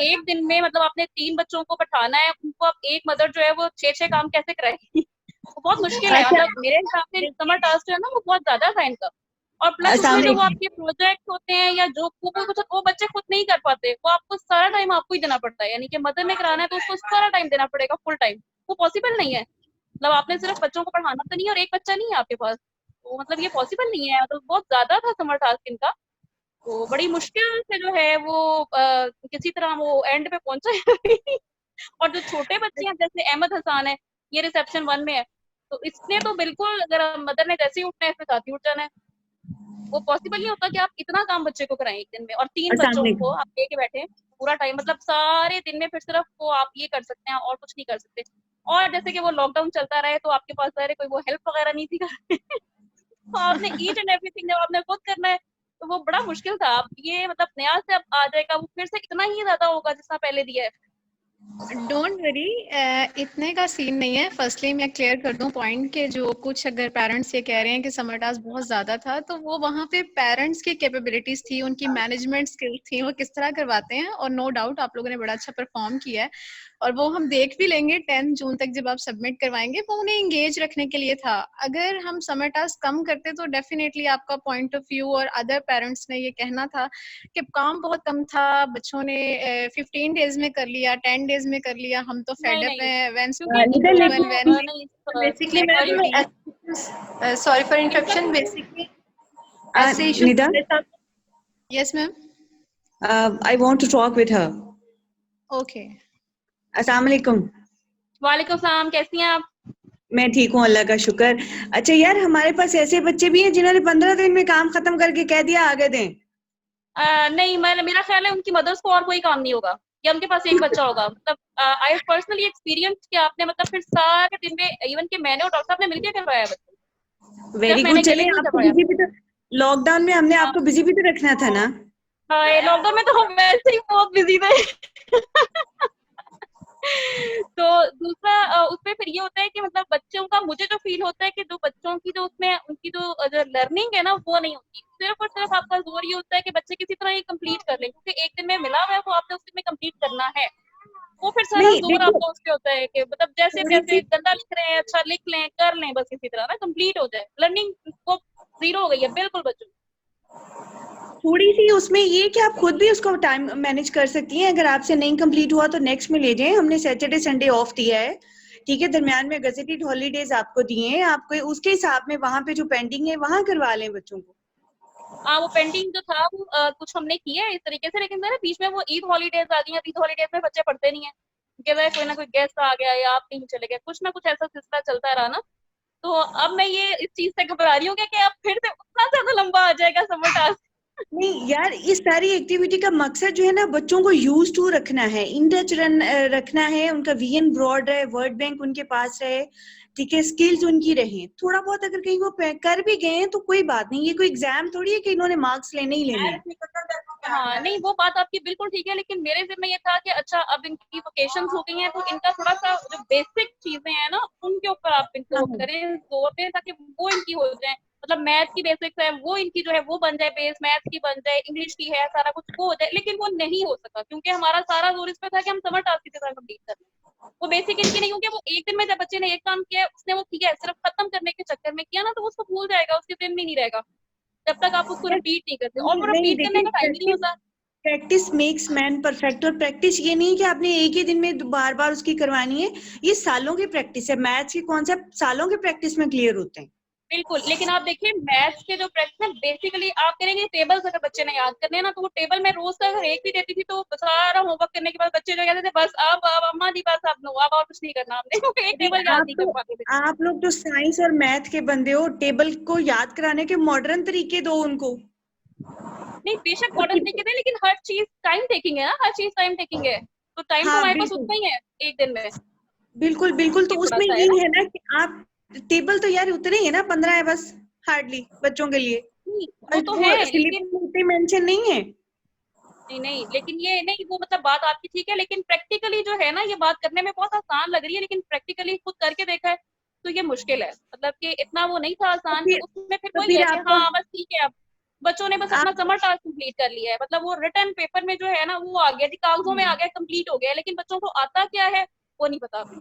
एक दिन में मतलब आपने 3 बच्चों को बैठाना है, उनको आप एक मदर जो है वो 6 काम कैसे कराएगी? वो बहुत मुश्किल है। मतलब मेरे हिसाब से समर टास्क जो है ना वो बहुत ज्यादा था इनका, और प्लस उसमें जो वो आपके प्रोजेक्ट होते हैं या जो वो बच्चे खुद नहीं कर पाते, वो आपको सारा टाइम आपको ही देना पड़ता है, यानी कि मदर ने कराना है तो उसको सारा टाइम देना पड़ेगा, फुल टाइम। वो पॉसिबल नहीं है, मतलब आपने सिर्फ बच्चों को पढ़ाना तो नहीं और एक बच्चा नहीं है आपके पास, तो मतलब ये पॉसिबल नहीं है। तो बहुत ज्यादा था समर टास्क इनका, तो बड़ी मुश्किल से जो है वो किसी तरह वो एंड पे पहुंचा है। और जो छोटे बच्चे हैं जैसे अहमद हसान है, ये रिसेप्शन 1 में है, तो इसने तो बिल्कुल अगर मदर ने जैसे ही उठना है इसने साथ ही उठ जाना है। वो पॉसिबल नहीं होता कि आप इतना काम बच्चे को कराएं एक दिन में, और 3 बच्चों को आप लेके बैठे हैं पूरा टाइम, मतलब सारे दिन में फिर सिर्फ वो आप ये कर सकते हैं और कुछ नहीं कर सकते। और जैसे कि वो लॉकडाउन चलता रहे तो आपके पास सारे कोई वो हेल्प वगैरह नहीं थी कर तो आपने ईच एंड एवरीथिंग जब आपने खुद करना है तो वो बड़ा मुश्किल था। अब ये मतलब नया से अब आ जाएगा, वो फिर से इतना ही ज्यादा होगा जितना पहले दिया है। डोंट वरी, इतने का सीन नहीं है। फर्स्टली मैं क्लियर कर दूं पॉइंट के जो कुछ अगर पेरेंट्स ये कह रहे हैं कि समर टास्क बहुत ज़्यादा था, तो वो वहाँ पे पेरेंट्स की कैपेबिलिटीज़ थी, उनकी मैनेजमेंट स्किल्स थी, वो किस तरह करवाते हैं। और नो डाउट आप लोगों ने बड़ा अच्छा परफॉर्म किया है, और वो हम देख भी लेंगे 10 जून तक जब आप सबमिट करवाएंगे। वो उन्हें इंगेज रखने के लिए था। अगर हम समर टास्क कम करते तो डेफिनेटली आपका पॉइंट ऑफ व्यू और अदर पेरेंट्स ने ये कहना था कि काम बहुत कम था, बच्चों ने 15 डेज में कर लिया, 10 डेज में कर लिया, हम तो फेड अप हैं। When basically ma'am, sorry for interruption, basically ऐसे issues. Yes ma'am, I want to talk with her. Okay. अस्सलाम वालेकुम। वालेकुम सलाम, कैसी हैं आप? मैं ठीक हूँ, अल्लाह का शुक्र। अच्छा यार, हमारे पास ऐसे बच्चे भी हैं जिन्होंने 15 दिन में काम खत्म करके कह दिया आगे दें। नहीं, मेरा ख्याल है उनकी मदर्स को और कोई काम नहीं होगा, या उनके पास एक बच्चा होगा। मतलब आई पर्सनली एक्सपीरियंस कि आपने मतलब फिर सारे दिन में, इवन कि मैंने और डॉक्टर साहब ने मिलकर करवाया बच्चे। Very good. चले, आपको बिजी भी तो लॉकडाउन में हमने आपको बिजी भी तो रखना था ना। लॉकडाउन में तो हम वैसे ही बहुत बिजी थे। तो दूसरा उसमें फिर ये होता है कि मतलब बच्चों का, मुझे जो फील होता है कि जो बच्चों की जो उसमें उनकी जो लर्निंग है ना वो नहीं होती। सिर्फ और सिर्फ आपका जोर ये होता है कि बच्चे किसी तरह ये कंप्लीट कर लें, क्योंकि एक दिन में मिला हुआ है वो आपने उस दिन में कंप्लीट करना है। वो फिर सारा जोर आपका उस पे होता है कि मतलब जैसे जैसे गंदा लिख रहे हैं अच्छा लिख लें, कर लें, बस किसी तरह ना कंप्लीट हो जाए। लर्निंग को जीरो हो गई है बिल्कुल बच्चों। थोड़ी सी उसमें ये कि आप खुद भी उसको टाइम मैनेज कर सकती हैं। अगर आपसे नहीं कंप्लीट हुआ तो नेक्स्ट में ले जाएं। हमने सैटरडे संडे ऑफ दिया है, ठीक है। दरमियान में गजेटेड हॉलीडेज आपको दिए हैं, आपको उसके हिसाब में वहां पे जो पेंडिंग है वहां करवा लें बच्चों को। वो पेंडिंग जो था वो कुछ हमने किया है इस तरीके से, लेकिन सर बीच में वो ईद हॉलीडेज आ गई है। ईद हॉलीडेज में बच्चे पढ़ते नहीं है क्योंकि कोई ना कोई गेस्ट आ गया या आप कहीं चले गए, कुछ ना कुछ ऐसा सिलसिला चलता रहा ना। तो अब मैं ये इस चीज से घबरा रही हूँ कि अब फिर से उतना ज्यादा लंबा आ जाएगा समर टास्क। नहीं यार, इस सारी एक्टिविटी का मकसद जो है ना बच्चों को यूज टू रखना है, इन टच रखना है, उनका वीएन ब्रॉड रहे, वर्ड बैंक उनके पास रहे, ठीक है, स्किल्स उनकी रहे। थोड़ा बहुत अगर कहीं वो कर भी गए हैं तो कोई बात नहीं, ये कोई एग्जाम थोड़ी है कि इन्होंने मार्क्स लेने ही लेने हैं। हाँ नहीं, वो बात आपकी बिल्कुल ठीक है, लेकिन मेरे ज़िम्मे ये था कि अच्छा अब इनकी वोकेशंस हो गई हैं तो इनका थोड़ा सा जो बेसिक चीजें हैं ना उनके ऊपर आप इनको करें जोर दें ताकि वो इनकी हो जाए। मतलब मैथ की बेसिक्स है वो इनकी जो है वो बन जाए, बेस मैथ की बन जाए, इंग्लिश की है, सारा कुछ वो हो जाए। लेकिन वो नहीं हो सका क्योंकि हमारा सारा जोर इस पे था कि हम समर टास्क की तरह कंप्लीट करें। वो बेसिक इनकी नहीं, क्योंकि वो एक दिन में जब बच्चे ने एक काम किया उसने वो ठीक है सिर्फ खत्म करने के चक्कर में किया ना तो उसको भूल जाएगा, उसके दिन में नहीं रहेगा जब तक आप उसको रिपीट नहीं करते। और वो रिपीट करने का टाइम ही नहीं होता। Practice makes man perfect. और प्रैक्टिस ये नहीं कि आपने एक ही दिन में बार बार उसकी करवानी है, ये सालों की प्रैक्टिस है। मैथ्स के कॉन्सेप्ट सालों के प्रैक्टिस में क्लियर होते हैं। बिल्कुल, लेकिन आप देखिए मैथ्स के जो प्रैक्टिस है बेसिकली आप करेंगे टेबल्स, अगर बच्चे ने याद करने हैं ना तो वो टेबल में रोज का अगर एक भी देती थी तो सारा होमवर्क करने के बाद बच्चे जो कहते थे बस अब अम्मा जी बस अब नो, अब और कुछ नहीं करना हमने। एक टेबल याद नहीं कर पाते थे। आप लोग जो साइंस और मैथ के बंदे हो, टेबल को याद कराने के मॉडर्न तरीके दो उनको। नहीं बेशक मॉडर्न तरीके थे, लेकिन हर चीज टाइम टेकिंग है ना, हर चीज टाइम टेकिंग है, तो टाइम तो हमारे पास उतना ही है एक दिन में। बिल्कुल बिल्कुल, तो उसमें यही है ना कि आप टेबल तो यार उतने ही है ना, 15 है बस हार्डली बच्चों के लिए। वो तो है लेकिन मेंशन नहीं है। नहीं, लेकिन ये नहीं, वो मतलब बात आपकी ठीक है, लेकिन प्रैक्टिकली जो है ना ये बात करने में बहुत आसान लग रही है, लेकिन प्रैक्टिकली खुद करके देखा है तो ये मुश्किल है। मतलब कि इतना वो नहीं था आसान कि उसमें फिर वही है कि हाँ बस ठीक है अब बच्चों ने बस अपना समर टास्क कंप्लीट कर लिया है। मतलब वो रिटर्न पेपर में जो है ना वो आ गया, कागजों में आ गया, कंप्लीट हो गया, लेकिन बच्चों को आता क्या है वो नहीं पता अभी।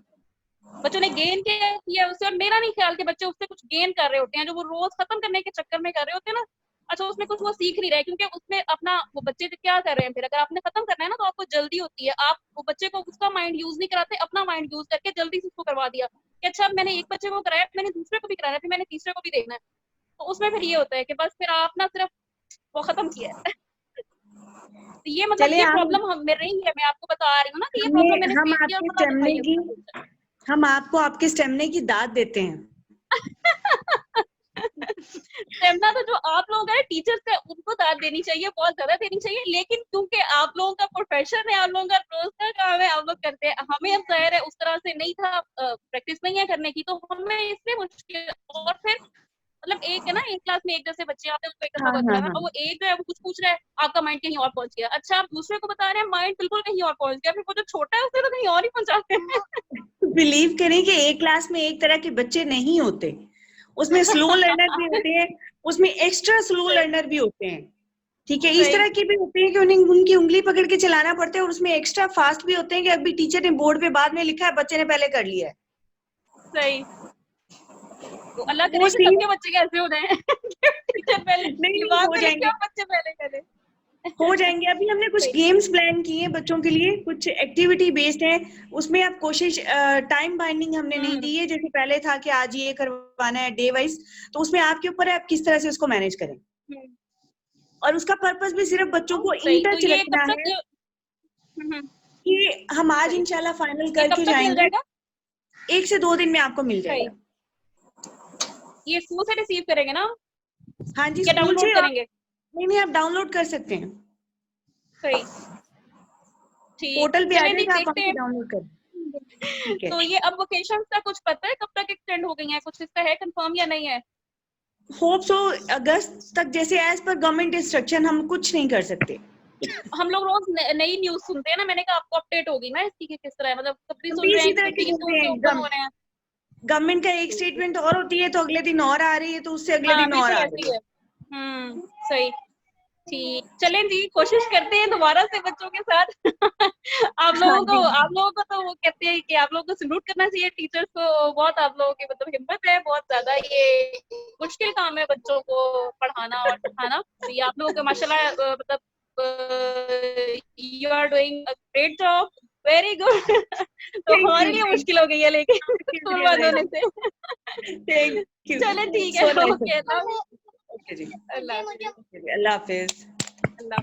बच्चों ने गेन किया उससे, और मेरा नहीं ख्याल कि बच्चे उससे कुछ गेन कर रहे होते हैं जो वो रोज खत्म करने के चक्कर में कर रहे होते हैं ना। अच्छा उसमें कुछ वो सीख नहीं रहे, क्योंकि उसमें अपना वो बच्चे क्या कर रहे हैं, फिर अगर आपने खत्म करना है ना तो आपको जल्दी होती है, आप वो बच्चे को उसका माइंड यूज नहीं कराते, अपना माइंड यूज करके जल्दी से उसको करवा दिया कि अच्छा मैंने एक बच्चे को कराया, मैंने दूसरे को भी कराना है, फिर मैंने तीसरे को भी देखना है। तो उसमें फिर ये होता है कि बस फिर आप ना सिर्फ वो खत्म किया है। तो ये मतलब चलिए ये प्रॉब्लम हम में रही है, मैं आपको बता रही हूँ ना कि ये प्रॉब्लम मैंने हम फेस किया और आपके बता स्टेमिना देती की हम आपको आपके स्टेमिना की दाद देते हैं। स्टेमिना तो जो आप लोग हैं टीचर्स का, उनको दाद देनी चाहिए, बहुत ज्यादा देनी चाहिए, लेकिन क्योंकि आप लोगों का प्रोफेशन है, आप लोगों का रोज का काम है, आप लोग करते हैं, हमें अब जाहिर है उस तरह से नहीं था, प्रैक्टिस नहीं है करने की, तो हमें इसलिए मुश्किल। और फिर मतलब एक है ना, एक क्लास में एक जैसे बच्चे आते हैं, उसको एक दफा हाँ, बताया हाँ, और वो एक जो है वो कुछ पूछ रहा है, आपका माइंड कहीं और पहुंच गया। अच्छा, आप दूसरे को बता रहे हैं, माइंड बिल्कुल कहीं और पहुंच गया, फिर वो जो छोटा है उसे तो कहीं और ही पहुंचाते हैं। बिलीव करें कि एक क्लास में एक तरह के बच्चे नहीं होते, उसमें स्लो लर्नर भी होते हैं, उसमें एक्स्ट्रा स्लो लर्नर भी होते हैं, ठीक है। इस तरह के भी होते हैं कि उन्हें उनकी उंगली पकड़ के चलाना पड़ता है, और उसमें एक्स्ट्रा फास्ट भी होते हैं कि अभी टीचर ने बोर्ड पे बाद में लिखा है, बच्चे ने पहले कर लिया है। सही। तो अल्लाह वो करे कि सेम सबके बच्चे कैसे हो जाए टीचर पहले नहीं दिमाग हो में लिख के जाएंगे, और बच्चे पहले करे। हो जाएंगे। अभी हमने कुछ गेम्स प्लान किए हैं बच्चों के लिए, कुछ एक्टिविटी बेस्ड है, उसमें आप कोशिश, टाइम बाइंडिंग हमने नहीं दी है जैसे पहले था कि आज ये करवाना है डे वाइज, तो उसमें आपके ऊपर है आप किस तरह से उसको मैनेज करें, और उसका पर्पस भी सिर्फ बच्चों को इन सही। तो टच ये रखना कब है तक कि हम आज इंशाल्लाह फाइनल ये कब करके तक मिल जाएंगे, जाएगा? 1 से 2 दिन में आपको मिल सही। जाएगा। ये स्कूल से रिसीव करेंगे ना? हाँ जी, क्या स्कूल से डाउनलोड करेंगे? नहीं, आप डाउनलोड कर सकते हैं, सही। ठीक, पोर्टल पे आ चलें जी, जाएगा, आप देखते वहाँ से हैं। डाउनलोड कर। ठीक है। तो ये अब वेकेशन का कुछ पता है कब तक एक्सटेंड हो गई है, कुछ इसका है कंफर्म या नहीं है? होप सो अगस्त तक, जैसे एज पर गवर्नमेंट इंस्ट्रक्शन हम कुछ नहीं कर सकते। हम लोग रोज नई न्यूज सुनते हैं ना, मैंने कहा आपको अपडेट होगी ना इसकी कि किस तरह है, मतलब कभी सुन रहे इसी हैं तरह कि के 30 जून से ओपन हो रहे हैं। गवर्नमेंट का एक स्टेटमेंट और होती है तो अगले दिन और आ रही है, तो उससे अगले हाँ, दिन अभी और तो आ ऐसे रही ही है। है। सही। ठीक, चलें जी, कोशिश करते हैं दोबारा से बच्चों के साथ आप लोगों को तो वो कहते हैं कि आप लोगों को सल्यूट करना चाहिए टीचर्स को, बहुत आप लोगों की मतलब हिम्मत है, बहुत ज्यादा ये मुश्किल काम है बच्चों को पढ़ाना और सिखाना। तो ये आप लोगों का माशाल्लाह मतलब you are doing a great job, very good. तो हमारे लिए मुश्किल हो गई है लेकिन स्कूल बंद होने से। चले ठीक है, ओके, ओके जी, अल्लाह हाफिज़। अल्लाह हाफिज। अल्लाह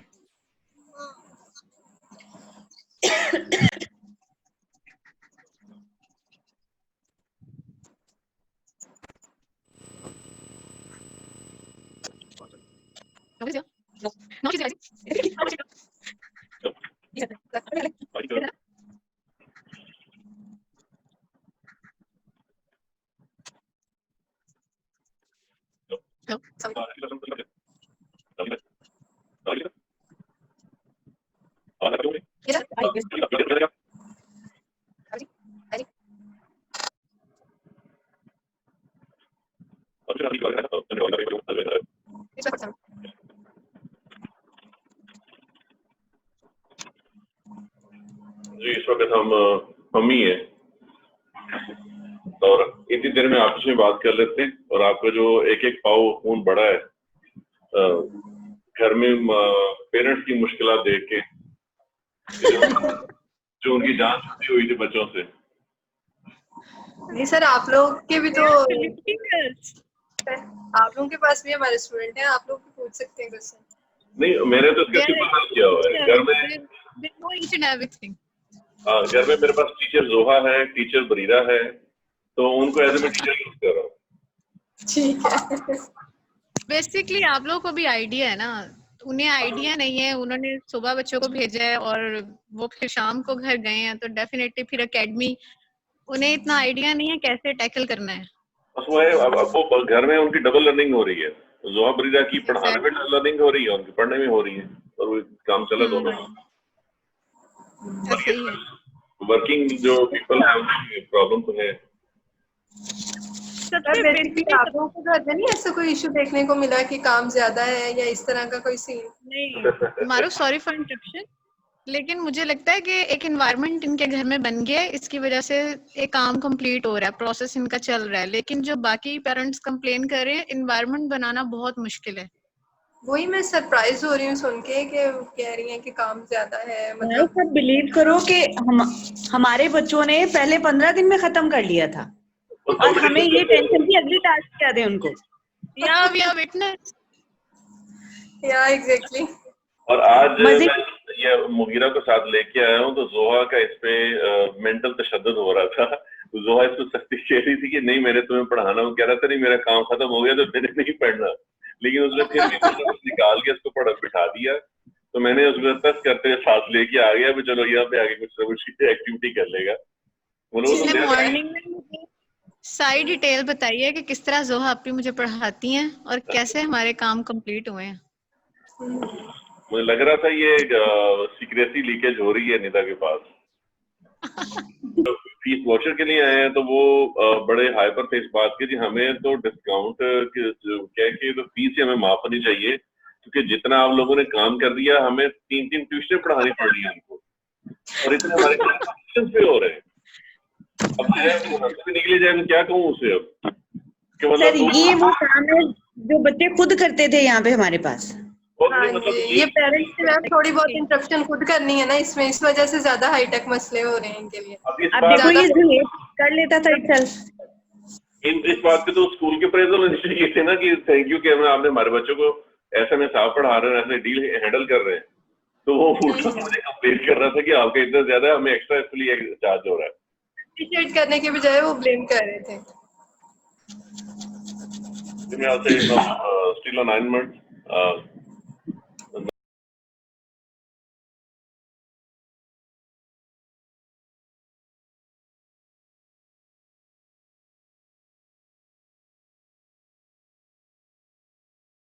जी, इस वक्त हम ही हैं और इतनी देर में आपस में बात कर लेते हैं, और आपका जो एक एक पाव खून बढ़ा है घर में पेरेंट्स की मुश्किलात देख के, जो उनकी जान छूटी हुई थी बच्चों से। नहीं सर, आप लोग के भी तो आप लोगों के पास भी हमारे स्टूडेंट हैं, आप लोग पूछ सकते हैं क्वेश्चन। नहीं, मैंने तो इसका सिंपल हल किया हुआ है। घर में घर में मेरे पास टीचर जोहा है, टीचर बरीरा है, तो उनको एज ए टीचर यूज कर रहा हूँ। ठीक है। बेसिकली आप लोगों को भी आइडिया है ना, उन्हें आइडिया नहीं है, उन्होंने सुबह बच्चों को भेजा है और वो फिर शाम को घर गए हैं, तो डेफिनेटली फिर एकेडमी, उन्हें इतना आइडिया नहीं है कैसे टैकल करना है। बस वो है, अब वो घर में उनकी डबल लर्निंग हो रही है, जोहा बरीरा की पढ़ाने में डबल लर्निंग हो रही है, उनकी पढ़ने में हो रही है, और वो काम चला दोनों। वर्किंग जो पीपल है उनकी प्रॉब्लम तो है। बेसिकली आप लोगों को घर में नहीं ऐसा कोई इशू देखने को मिला कि काम ज्यादा है या इस तरह का कोई सीन? नहीं मारो, सॉरी फॉर इंटरप्शन, लेकिन मुझे लगता है कि एक एनवायरनमेंट इनके घर में बन गया है, इसकी वजह से एक काम कंप्लीट हो रहा है, प्रोसेस इनका चल रहा है, लेकिन जो बाकी पेरेंट्स कंप्लेन कर रहे हैं, एनवायरनमेंट बनाना बहुत मुश्किल है। वही मैं सरप्राइज हो रही हूँ सुन के कि कह रही हैं कि काम ज्यादा है। मतलब सब बिलीव करो कि हमारे बच्चों ने पहले 15 दिन में खत्म कर लिया था, और हमें ये टेंशन थी अगली टास्क क्या दे उनको। या वी आर विटनेस। या एग्जैक्टली। और आज मजे मैं ये मुगीरा को साथ लेके आया हूँ, तो जोहा का इस पे मेंटल तशद्दुद हो रहा था। तो जोहा इसको सख्ती कह रही थी कि नहीं मैंने तुम्हें पढ़ाना, वो कह रहा था नहीं मेरा काम खत्म हो गया तो मैंने नहीं पढ़ना, लेकिन उसने फिर भी कुछ निकाल के उसको बिठा दिया। तो मैंने उसको तक करते हुए साथ लेके आ गया भी चलो यहाँ पे आगे कुछ ना कुछ एक्टिविटी कर लेगा। मॉर्निंग में मुझे सारी डिटेल बताइए कि किस तरह जोहा अपनी मुझे पढ़ाती हैं और कैसे हमारे काम कंप्लीट हुए हैं। मुझे लग रहा था ये सीक्रेसी लीकेज हो रही है निदा के पास। तो फीस वॉचर के लिए आए हैं तो वो बड़े हाइपर थे इस बात के, जी हमें तो डिस्काउंट कह के तो फीस ही हमें माफ होनी चाहिए, क्योंकि जितना आप लोगों ने काम कर दिया हमें 3 ट्यूशन पढ़ानी पड़ रही है हमको, और इतने हमारे क्वेश्चन पे हो रहे हैं। अब भी निकले जाए मैं क्या कहूँ उसे अब कि सर ये वो काम है जो बच्चे खुद करते थे यहाँ पे हमारे पास। मतलब ये पेरेंट्स के साथ थोड़ी बहुत इंटरप्शन खुद करनी है ना इसमें, इस वजह से ज्यादा हाईटेक मसले हो रहे हैं इनके लिए। अब देखो ये कर लेता था इस बात पे तो स्कूल के प्रेजर होने चाहिए थे ना कि थैंक यू कि आपने हमारे बच्चों को ऐसे में साफ पढ़ा रहे हैं, ऐसे डील हैंडल कर रहे हैं। तो वो मुझे कंप्लेन कर रहा था कि आपका इतना ज्यादा हमें एक्स्ट्रा इसलिए चार्ज हो रहा है। अप्रिशिएट करने के बजाय वो ब्लेम कर रहे थे। still on 9 months.